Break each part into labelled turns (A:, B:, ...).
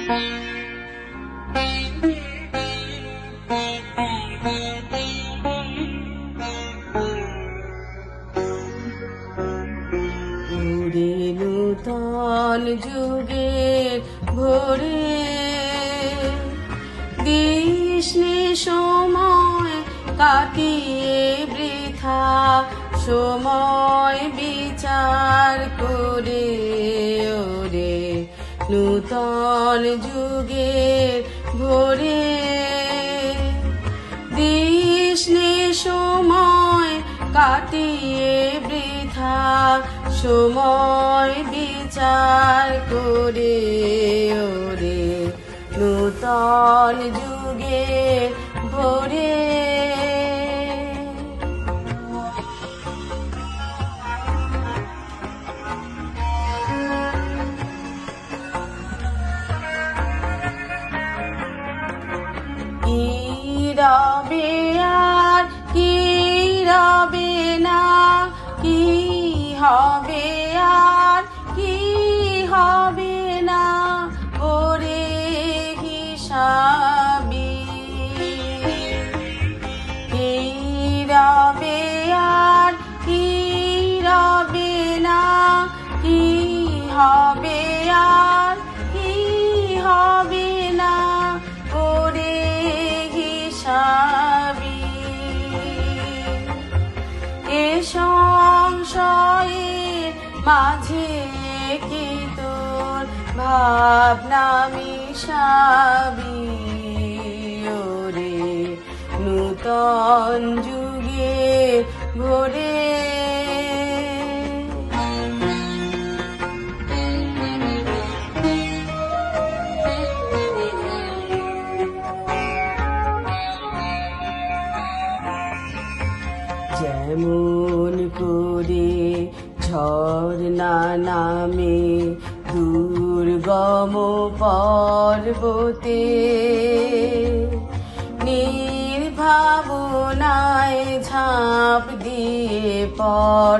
A: ওরে নূতন যুগের ভোরে দিসনে সময় কাটিয়ে বৃথা, সময় বিচার করে। ওরে নূতন যুগের ভোরে দিসনে সময় কাটিয়ে বৃথা, সময় বিচার করে। ওরে নূতন যুগের ভোরে কি রবে আর কি রবে না, কি হবে আর কি হবে না, ওরে হিসাবি। কি রবে আর কি রবে না, কি হবে আর কি হবে না, ওরে হিসাবি। এ সংশয়ের মাঝে কি তোর ভাবনা মিশাবি। ওরে নূতন যুগের ভোরে যেমন করে ঝর্ণা নামে দুর্গম পর্বতে, নির্ভাবনায় ঝাঁপ দিয়ে পর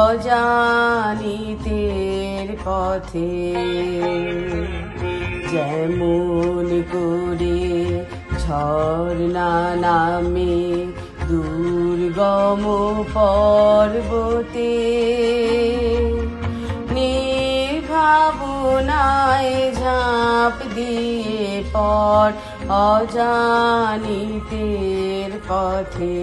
A: অজানিতের পথে। যেমন করে ঝর্ণা নামে দুর্গম পর্বতে, নির্ভাবনায় ঝাঁপ দিয়ে পর অজানিতের পথে।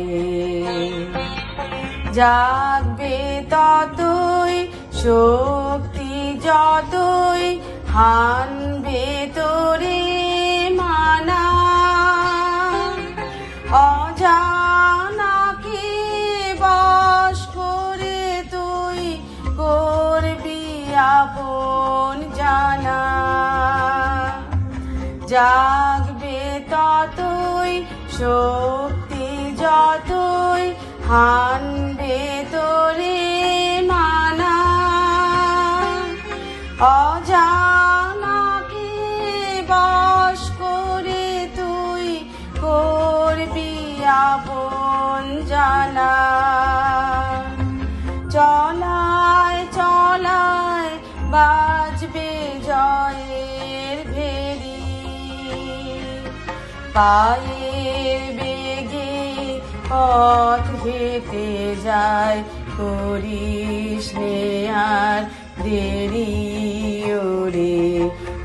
A: জাগবে ততই শক্তি যতই হানবে তোরে মানা, অজানাকে বশ করে তুই করবি আপন জানা। জাগবে ততই শক্তি যতই হানবে তোরে মানা, অজানাকে বশ করে তুই করবি আপন জানা। চলায় চলায় বাজবে জয়ের ভেরি, পায়ের বেগে পথ হেঁটে যায়, করিস নে আর দেরি। ওরে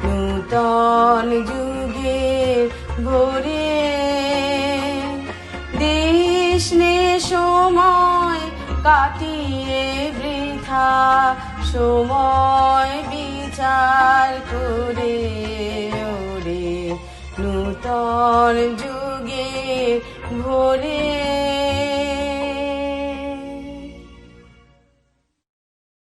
A: নূতন যুগের ভোরে দিসনে সময় কাটিয়ে বৃথা, সময় বিচার করে। ওরে নূতন যুগের ভোরে